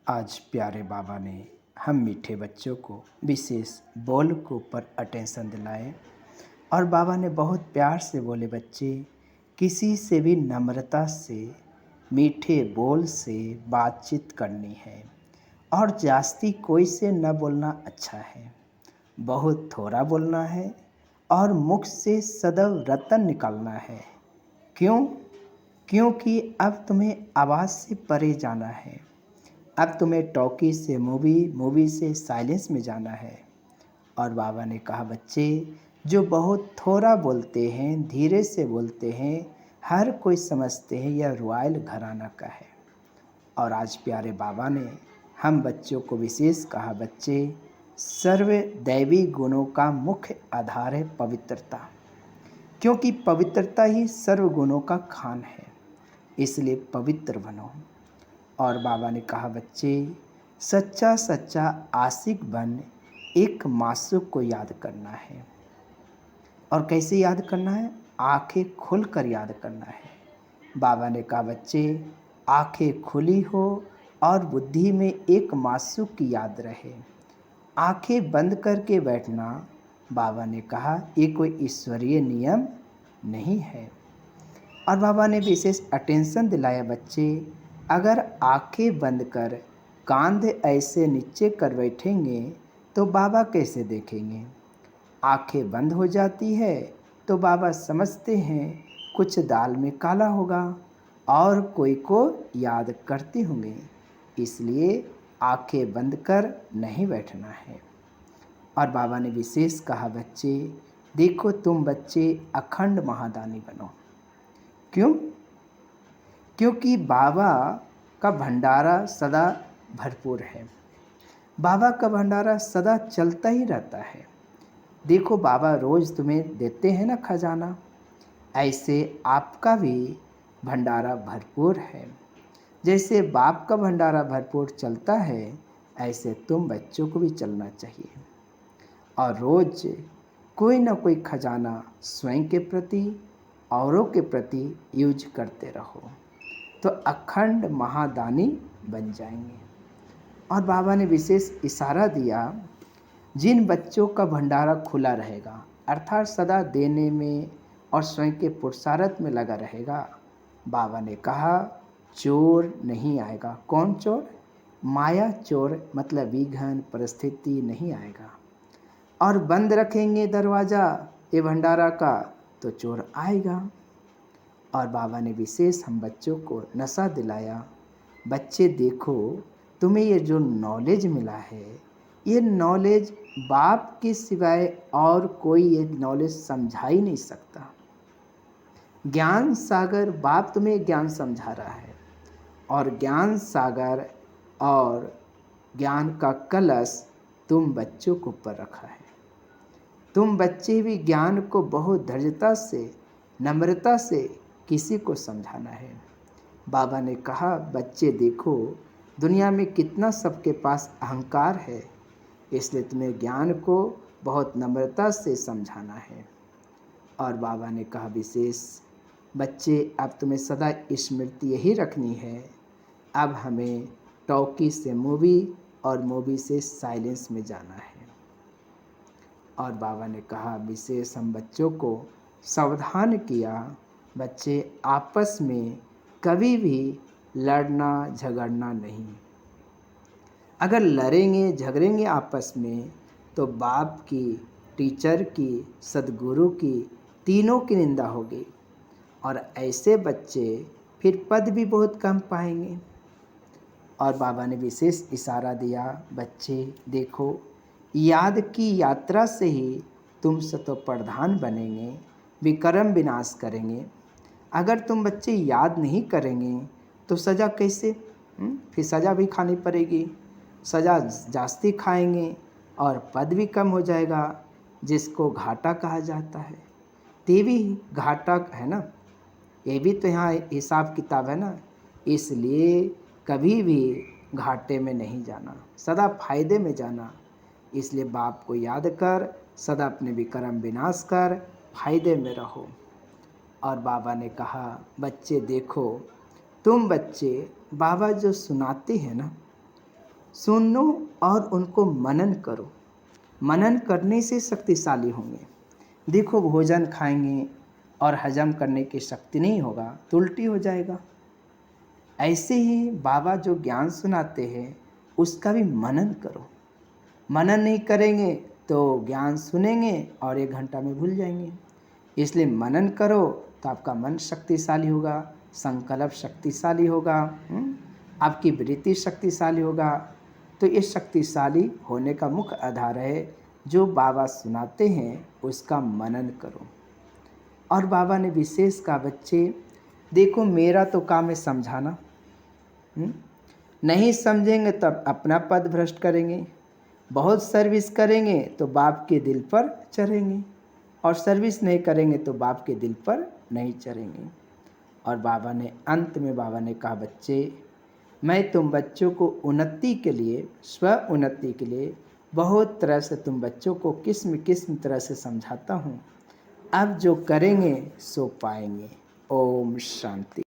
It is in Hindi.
आज प्यारे बाबा ने हम मीठे बच्चों को विशेष बोल के ऊपर अटेंशन दिलाए और बाबा ने बहुत प्यार से बोले, बच्चे किसी से भी नम्रता से मीठे बोल से बातचीत करनी है और जास्ती कोई से न बोलना अच्छा है, बहुत थोड़ा बोलना है और मुख से सदैव रतन निकालना है। क्यों? क्योंकि अब तुम्हें आवाज़ से परे जाना है। अब तुम्हें टॉकी से मूवी, मूवी से साइलेंस में जाना है। और बाबा ने कहा, बच्चे जो बहुत थोड़ा बोलते हैं, धीरे से बोलते हैं, हर कोई समझते हैं यह रॉयल घराना का है। और आज प्यारे बाबा ने हम बच्चों को विशेष कहा, बच्चे सर्व दैवी गुणों का मुख्य आधार है पवित्रता, क्योंकि पवित्रता ही सर्व गुणों का खान है, इसलिए पवित्र बनो। और बाबा ने कहा, बच्चे सच्चा सच्चा आशिक बन एक मासूक को याद करना है। और कैसे याद करना है? आंखें खुल कर याद करना है। बाबा ने कहा, बच्चे आंखें खुली हो और बुद्धि में एक मासूक की याद रहे। आंखें बंद करके बैठना, बाबा ने कहा, ये कोई ईश्वरीय नियम नहीं है। और बाबा ने विशेष अटेंशन दिलाया, बच्चे अगर आंखें बंद कर कांधे ऐसे नीचे कर बैठेंगे तो बाबा कैसे देखेंगे? आंखें बंद हो जाती है तो बाबा समझते हैं कुछ दाल में काला होगा और कोई को याद करते होंगे, इसलिए आंखें बंद कर नहीं बैठना है। और बाबा ने विशेष कहा, बच्चे देखो तुम बच्चे अखंड महादानी बनो। क्यों? क्योंकि बाबा का भंडारा सदा भरपूर है। बाबा का भंडारा सदा चलता ही रहता है। देखो बाबा रोज़ तुम्हें देते हैं ना खजाना, ऐसे आपका भी भंडारा भरपूर है। जैसे बाप का भंडारा भरपूर चलता है, ऐसे तुम बच्चों को भी चलना चाहिए और रोज़ कोई ना कोई खजाना स्वयं के प्रति, औरों के प्रति यूज करते रहो तो अखंड महादानी बन जाएंगे। और बाबा ने विशेष इशारा दिया, जिन बच्चों का भंडारा खुला रहेगा, अर्थात सदा देने में और स्वयं के पुरुषार्थ में लगा रहेगा, बाबा ने कहा चोर नहीं आएगा। कौन चोर? माया चोर, मतलब विघन परिस्थिति नहीं आएगा। और बंद रखेंगे दरवाज़ा ये भंडारा का तो चोर आएगा। और बाबा ने विशेष हम बच्चों को नशा दिलाया, बच्चे देखो तुम्हें ये जो नॉलेज मिला है, ये नॉलेज बाप के सिवाय और कोई ये नॉलेज समझा ही नहीं सकता। ज्ञान सागर बाप तुम्हें ज्ञान समझा रहा है और ज्ञान सागर और ज्ञान का कलश तुम बच्चों के ऊपर रखा है। तुम बच्चे भी ज्ञान को बहुत धैर्यता से, नम्रता से किसी को समझाना है। बाबा ने कहा, बच्चे देखो दुनिया में कितना सबके पास अहंकार है, इसलिए तुम्हें ज्ञान को बहुत नम्रता से समझाना है। और बाबा ने कहा विशेष, बच्चे अब तुम्हें सदा स्मृति यही रखनी है, अब हमें टॉकी से मूवी और मूवी से साइलेंस में जाना है। और बाबा ने कहा विशेष हम बच्चों को सावधान किया, बच्चे आपस में कभी भी लड़ना झगड़ना नहीं। अगर लड़ेंगे झगड़ेंगे आपस में तो बाप की, टीचर की, सदगुरु की, तीनों की निंदा होगी और ऐसे बच्चे फिर पद भी बहुत कम पाएंगे। और बाबा ने विशेष इशारा दिया, बच्चे देखो याद की यात्रा से ही तुम सतो प्रधान बनेंगे, विक्रम विनाश करेंगे। अगर तुम बच्चे याद नहीं करेंगे तो सज़ा कैसे? फिर सज़ा भी खानी पड़ेगी, सज़ा जास्ती खाएंगे और पद भी कम हो जाएगा, जिसको घाटा कहा जाता है। ते भी घाटा है ना, ये भी तो यहाँ हिसाब किताब है ना, इसलिए कभी भी घाटे में नहीं जाना, सदा फायदे में जाना। इसलिए बाप को याद कर, सदा अपने विक्रम विनाश कर, फायदे में रहो। और बाबा ने कहा बच्चे देखो तुम बच्चे बाबा जो सुनाते हैं ना, सुनो और उनको मनन करो। मनन करने से शक्तिशाली होंगे। देखो, भोजन खाएंगे और हजम करने की शक्ति नहीं होगा तो उल्टी हो जाएगा। ऐसे ही बाबा जो ज्ञान सुनाते हैं उसका भी मनन करो। मनन नहीं करेंगे तो ज्ञान सुनेंगे और 1 घंटा में भूल जाएंगे। इसलिए मनन करो तो आपका मन शक्तिशाली होगा, संकल्प शक्तिशाली होगा, आपकी वृत्ति शक्तिशाली होगा। तो ये शक्तिशाली होने का मुख्य आधार है जो बाबा सुनाते हैं उसका मनन करो। और बाबा ने विशेष कहा, बच्चे देखो मेरा तो काम है समझाना, नहीं समझेंगे तब अपना पद भ्रष्ट करेंगे। बहुत सर्विस करेंगे तो बाप के दिल पर चढ़ेंगे, और सर्विस नहीं करेंगे तो बाप के दिल पर नहीं चढ़ेंगे। और बाबा ने अंत में कहा, बच्चे मैं तुम बच्चों को उन्नति के लिए, स्व उन्नति के लिए बहुत तरह से तुम बच्चों को किस्म किस्म तरह से समझाता हूँ। अब जो करेंगे सो पाएंगे। ओम शांति।